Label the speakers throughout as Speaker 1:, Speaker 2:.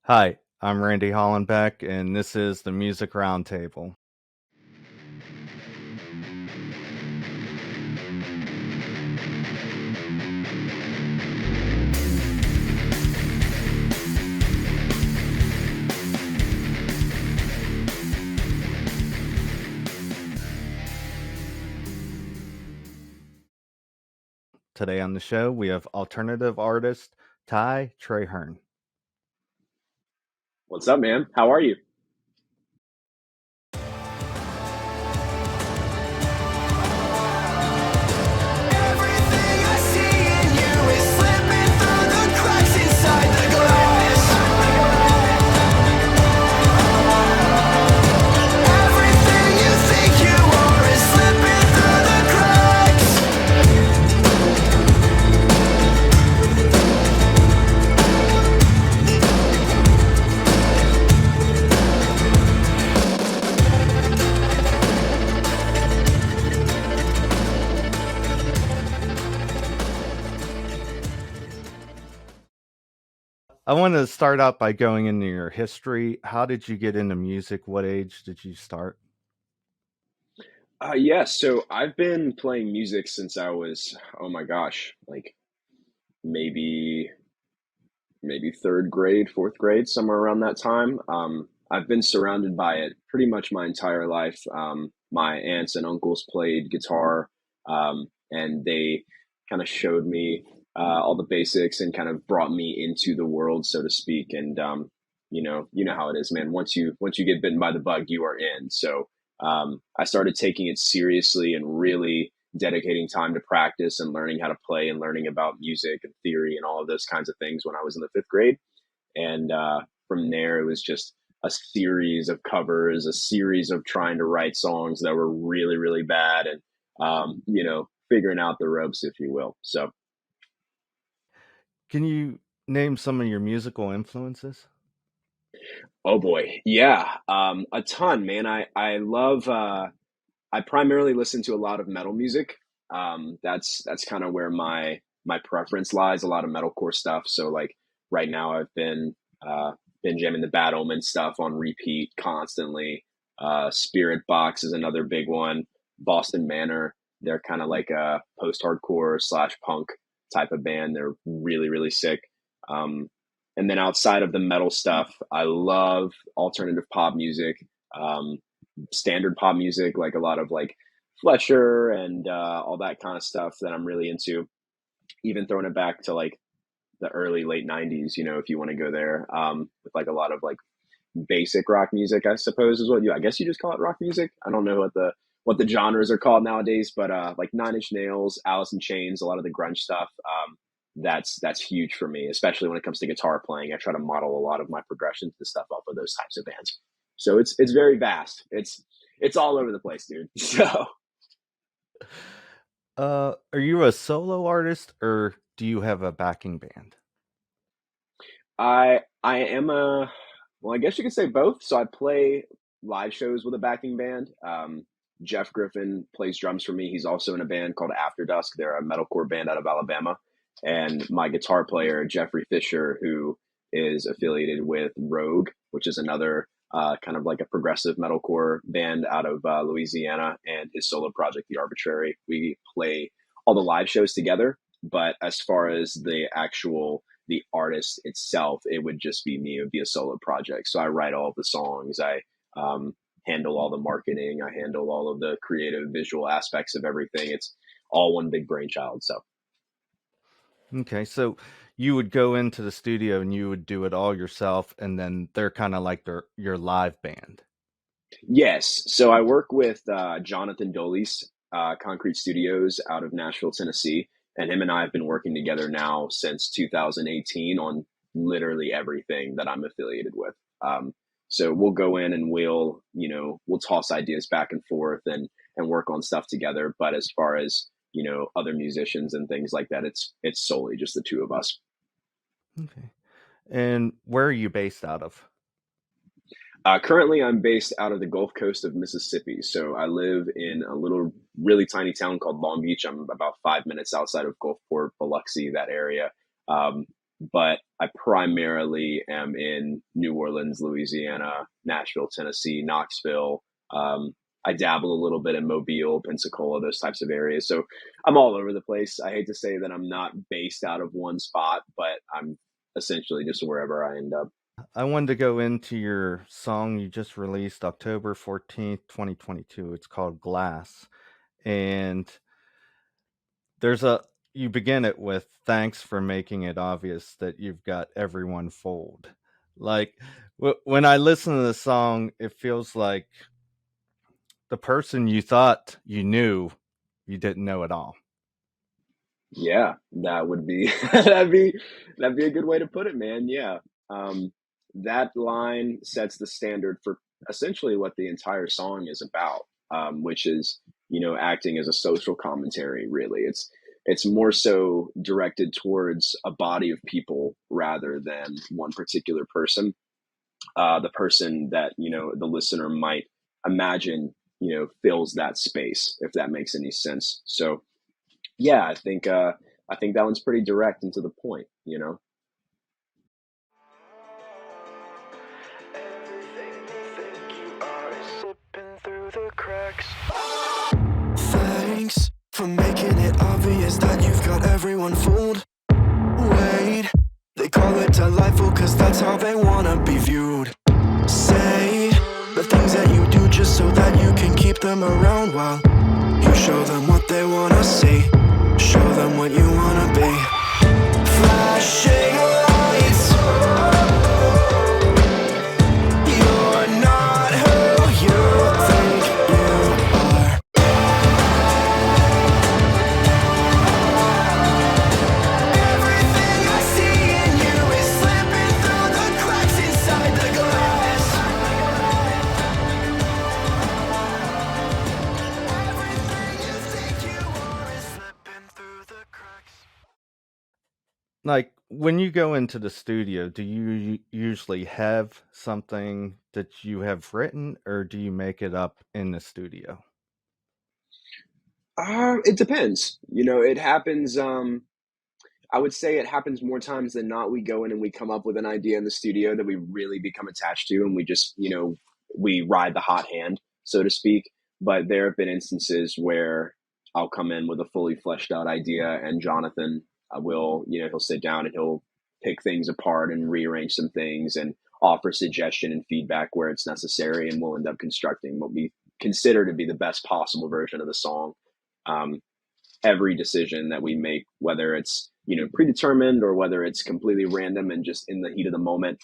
Speaker 1: Hi, I'm Randy Hollenbeck, and this is the Music Roundtable. Today on the show, we have alternative artist Ty Trehern.
Speaker 2: What's up, man? How are you?
Speaker 3: Everything I see in you is slipping through the cracks inside the glass. Everything you think you are is slipping through the cracks.
Speaker 1: I want to start out by going into your history. How did you get into music? What age did you start?
Speaker 2: So I've been playing music since I was, oh my gosh, like maybe maybe third grade, fourth grade, somewhere around that time. I've been surrounded by it pretty much my entire life. My aunts and uncles played guitar, and they kind of showed me all the basics and kind of brought me into the world, so to speak. And you know how it is, man. Once you get bitten by the bug, you are in. So I started taking it seriously and really dedicating time to practice and learning how to play and learning about music and theory and all of those kinds of things when I was in the fifth grade. And from there, it was just a series of covers, a series of trying to write songs that were really, really bad, and figuring out the ropes, if you will. So,
Speaker 1: Can you name some of your musical influences?
Speaker 2: oh boy, yeah, a ton, man. I love. I primarily listen to a lot of metal music. That's kind of where my preference lies. A lot of metalcore stuff. So like right now, I've been jamming the Bad Omen stuff on repeat constantly. Spirit Box is another big one. Boston Manor. They're kind of like a post-hardcore slash punk type of band. They're really really sick. Um, and then outside of the metal stuff, I love alternative pop music. Um, Standard pop music, like a lot of like Fletcher and all that kind of stuff that I'm really into. Even throwing it back to like the early late '90s, if you want to go there, with like a lot of like basic rock music, I suppose is what I guess you just call it rock music. I don't know what the genres are called nowadays, but like Nine Inch Nails, Alice in Chains, a lot of the grunge stuff. That's huge for me, especially when it comes to guitar playing. I try to model a lot of my progressions to stuff off of those types of bands. So it's very vast. It's all over the place, dude. So
Speaker 1: Are you a solo artist or do you have a backing band?
Speaker 2: I am a well, I guess you could say both. So I play live shows with a backing band. Jeff Griffin plays drums for me. He's also in a band called After Dusk. They're a metalcore band out of Alabama. And my guitar player, Jeffrey Fisher, who is affiliated with Rogue, which is another kind of like a progressive metalcore band out of Louisiana, and his solo project, The Arbitrary. We play all the live shows together. But as far as the artist itself, it would just be me. It would be a solo project. So I write all of the songs. I handle all the marketing. I handle all of the creative visual aspects of everything. It's all one big brainchild. So
Speaker 1: Okay, so you would go into the studio and you would do it all yourself, and then they're kind of like your live band.
Speaker 2: yes, so I work with Jonathan Dolis, Concrete Studios out of Nashville, Tennessee, and him and I have been working together now since 2018 on literally everything that I'm affiliated with. So we'll go in and we'll toss ideas back and forth and work on stuff together. But as far as other musicians and things like that, it's solely just the two of us.
Speaker 1: Okay. And where are you based out of?
Speaker 2: Currently, I'm based out of the Gulf Coast of Mississippi. So I live in a little, really tiny town called Long Beach. I'm about 5 minutes outside of Gulfport, Biloxi, that area. but I primarily am in New Orleans, Louisiana, Nashville, Tennessee, Knoxville. Um, I dabble a little bit in Mobile, Pensacola, those types of areas. So I'm all over the place. I hate to say that I'm not based out of one spot, but I'm essentially just wherever I end up.
Speaker 1: I wanted to go into your song you just released October 14th, 2022. It's called Glass. And there's a you begin it with thanks for making it obvious that you've got everyone fooled. Like when I listen to the song, it feels like the person you thought you knew, you didn't know at all.
Speaker 2: Yeah, that would be that'd be a good way to put it, man. Yeah. Um, that line sets the standard for essentially what the entire song is about, which is, acting as a social commentary, really. It's more so directed towards a body of people rather than one particular person. The person that, the listener might imagine, fills that space, if that makes any sense. So yeah, I think that one's pretty direct and to the point.
Speaker 3: Everything you think you are is slipping through the cracks. Thanks for making it obvious that you've got everyone fooled. Wait, they call it delightful cause that's how they wanna be viewed. Say the things that you do just so that you can keep them around while you show them what they wanna see. Show them what you wanna be. Flashing lights. You're not who you think you are. Everything I see in you is slipping through the cracks inside the glass. Everything you think you are is slipping through the cracks.
Speaker 1: Like when you go into the studio, do you usually have something that you have written or do you make it up in the studio?
Speaker 2: It depends. It happens. I would say it happens more times than not. We go in and we come up with an idea in the studio that we really become attached to, and we just, we ride the hot hand, so to speak. But there have been instances where I'll come in with a fully fleshed out idea, and Jonathan will, he'll sit down and he'll pick things apart and rearrange some things and offer suggestion and feedback where it's necessary, and we'll end up constructing what we consider to be the best possible version of the song. Um, every decision that we make, whether it's predetermined or whether it's completely random and just in the heat of the moment,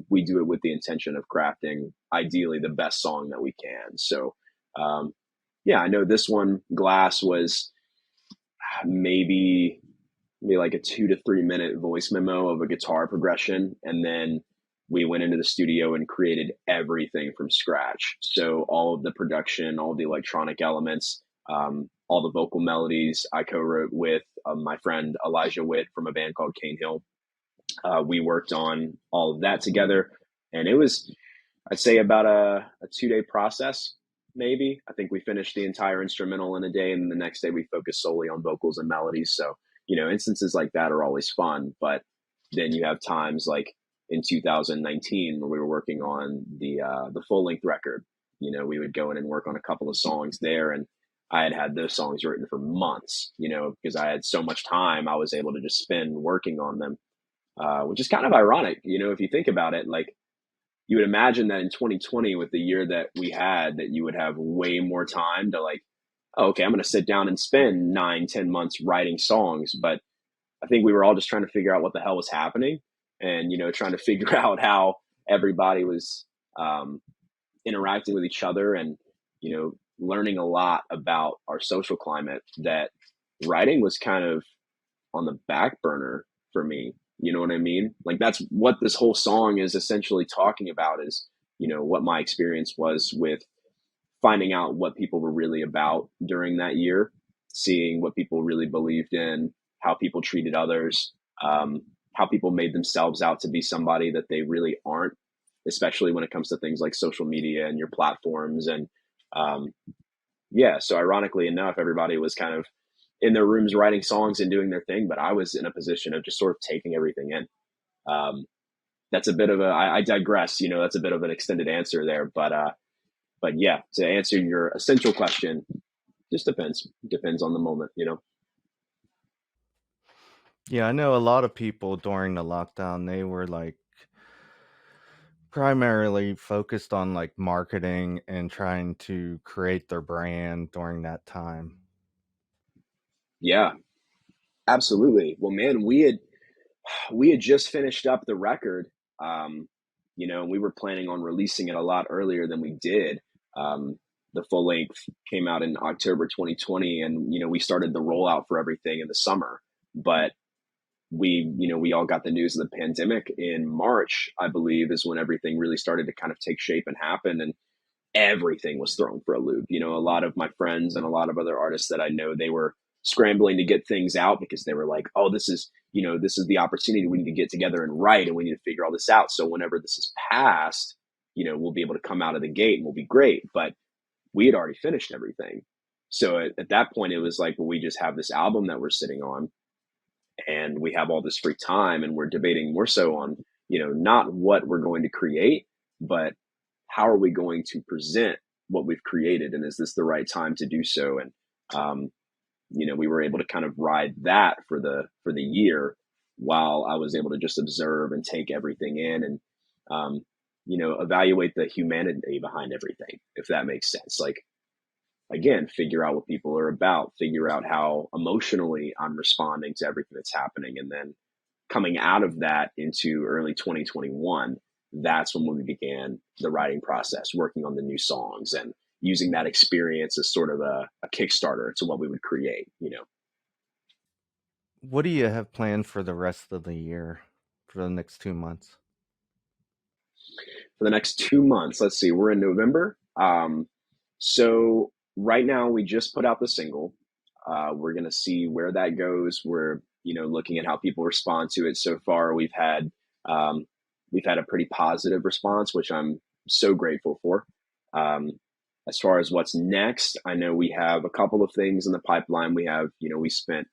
Speaker 2: we do it with the intention of crafting ideally the best song that we can. So um, yeah, I know this one, Glass, was maybe like a 2 to 3 minute voice memo of a guitar progression, and then we went into the studio and created everything from scratch. So all of the production, all of the electronic elements, all the vocal melodies I co-wrote with my friend Elijah Witt from a band called Cane Hill. We worked on all of that together, and it was, I'd say, about a 2 day process. Maybe I think we finished the entire instrumental in a day, and the next day we focused solely on vocals and melodies. So instances like that are always fun. But then you have times like in 2019 when we were working on the full length record. We would go in and work on a couple of songs there, and I had those songs written for months. Because I had so much time, I was able to just spend working on them, which is kind of ironic. If you think about it, like you would imagine that in 2020, with the year that we had, that you would have way more time to like, oh, okay, I'm going to sit down and spend 9, 10 months writing songs. But I think we were all just trying to figure out what the hell was happening, and trying to figure out how everybody was interacting with each other, and learning a lot about our social climate. That writing was kind of on the back burner for me. You know what I mean? Like that's what this whole song is essentially talking about, is what my experience was with finding out what people were really about during that year, seeing what people really believed in, how people treated others, how people made themselves out to be somebody that they really aren't, especially when it comes to things like social media and your platforms. And yeah, so ironically enough, everybody was kind of in their rooms writing songs and doing their thing, but I was in a position of just sort of taking everything in. Um, that's a bit of I digress, that's a bit of an extended answer there, but yeah, to answer your essential question, just depends on the moment.
Speaker 1: Yeah, I know a lot of people during the lockdown, they were like primarily focused on like marketing and trying to create their brand during that time.
Speaker 2: Yeah, absolutely. Well, man, we had just finished up the record, and we were planning on releasing it a lot earlier than we did. The full length came out in October 2020, and we started the rollout for everything in the summer. But we all got the news of the pandemic in March, I believe, is when everything really started to kind of take shape and happen, and everything was thrown for a loop. A lot of my friends and a lot of other artists that I know, they were scrambling to get things out because they were like, oh, this is the opportunity. We need to get together and write, and we need to figure all this out. So whenever this is passed, we'll be able to come out of the gate and we'll be great. But we had already finished everything. So at that point, it was like, well, we just have this album that we're sitting on, and we have all this free time, and we're debating more so on, not what we're going to create, but how are we going to present what we've created, and is this the right time to do so? And we were able to kind of ride that for the year, while I was able to just observe and take everything in, and evaluate the humanity behind everything, if that makes sense. Like, again, figure out what people are about, figure out how emotionally I'm responding to everything that's happening, and then coming out of that into early 2021, that's when we began the writing process, working on the new songs and using that experience as sort of a Kickstarter to what we would create.
Speaker 1: What do you have planned for the rest of the year, for the next 2 months?
Speaker 2: For the next 2 months, let's see, we're in November. So right now we just put out the single. We're going to see where that goes. We're, looking at how people respond to it. So far, we've had a pretty positive response, which I'm so grateful for. Um, as far as what's next, I know we have a couple of things in the pipeline. We spent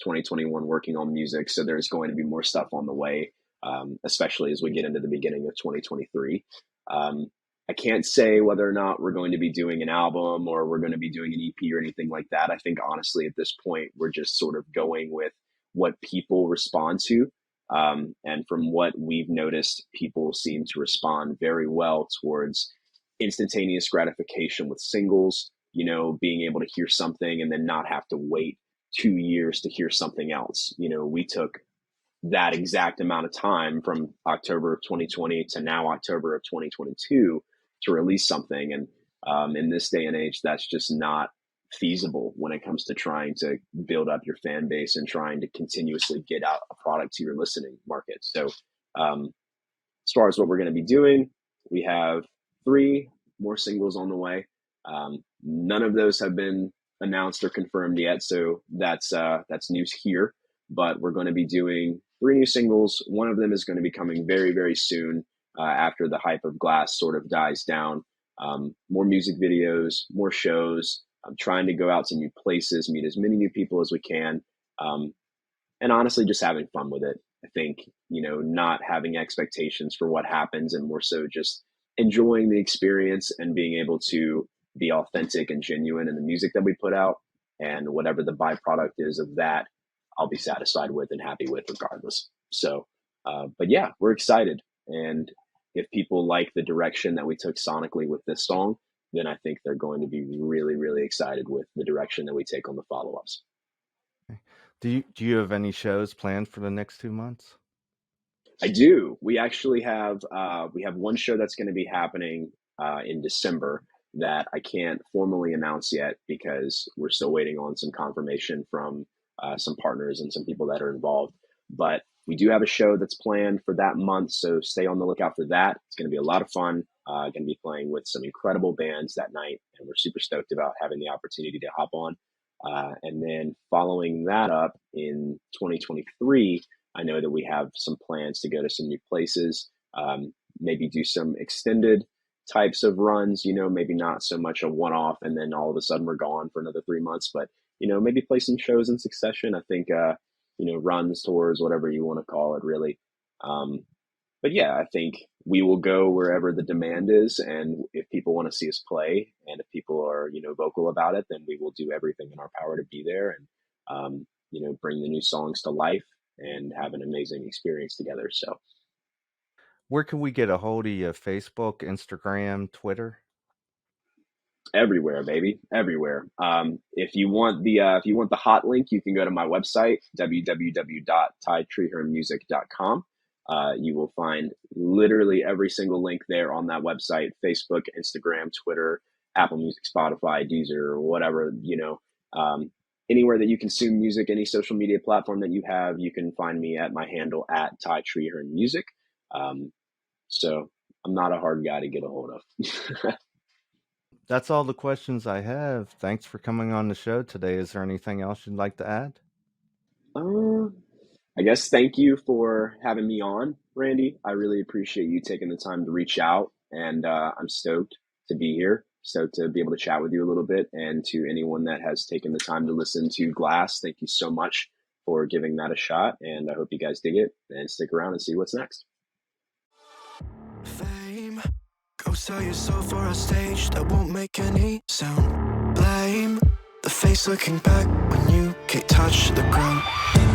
Speaker 2: 2021 working on music, so there's going to be more stuff on the way, especially as we get into the beginning of 2023. Um, I can't say whether or not we're going to be doing an album or we're going to be doing an EP or anything like that. I think honestly, at this point, we're just sort of going with what people respond to. And from what we've noticed, people seem to respond very well towards instantaneous gratification with singles, being able to hear something and then not have to wait 2 years to hear something else. We took that exact amount of time from October of 2020 to now October of 2022 to release something. And in this day and age, that's just not feasible when it comes to trying to build up your fan base and trying to continuously get out a product to your listening market. So as far as what we're going to be doing, we have 3 more singles on the way. None of those have been announced or confirmed yet, so that's news here. But we're going to be doing 3 new singles. One of them is going to be coming very, very soon, after the hype of Glass sort of dies down. More music videos, more shows. I'm trying to go out to new places, meet as many new people as we can, and honestly, just having fun with it. I think, not having expectations for what happens, and more so just enjoying the experience and being able to be authentic and genuine in the music that we put out. And whatever the byproduct is of that, I'll be satisfied with and happy with regardless. So, but yeah, we're excited. And if people like the direction that we took sonically with this song, then I think they're going to be really, really excited with the direction that we take on the follow ups.
Speaker 1: Do you have any shows planned for the next 2 months?
Speaker 2: I do. We actually have one show that's going to be happening in December that I can't formally announce yet because we're still waiting on some confirmation from some partners and some people that are involved. But we do have a show that's planned for that month, so stay on the lookout for that. It's going to be a lot of fun. Going to be playing with some incredible bands that night, and we're super stoked about having the opportunity to hop on. And then following that up in 2023, I know that we have some plans to go to some new places, maybe do some extended types of runs, maybe not so much a one-off and then all of a sudden we're gone for another 3 months, but maybe play some shows in succession. I think, runs, tours, whatever you want to call it, really. Um, but yeah, I think we will go wherever the demand is, and if people want to see us play, and if people are vocal about it, then we will do everything in our power to be there and bring the new songs to life and have an amazing experience together. So
Speaker 1: Where can we get a hold of you? Facebook, Instagram, Twitter?
Speaker 2: everywhere, baby, everywhere. If you want the hot link, you can go to my website www.tytrehernmusic.com. You will find literally every single link there on that website: Facebook, Instagram, Twitter, Apple Music, Spotify, Deezer, whatever, anywhere that you consume music, any social media platform that you have, you can find me at my handle at Ty Trehern Music. So I'm not a hard guy to get a hold of.
Speaker 1: That's all the questions I have. Thanks for coming on the show today. Is there anything else you'd like to add?
Speaker 2: Uh, I guess thank you for having me on, Randy. I really appreciate you taking the time to reach out, and I'm stoked to be here. Stoked to be able to chat with you a little bit. And to anyone that has taken the time to listen to Glass, thank you so much for giving that a shot. And I hope you guys dig it and stick around and see what's next.
Speaker 3: Fame, go sell your soul for a stage that won't make any sound. Blame the face looking back when you can't touch the ground.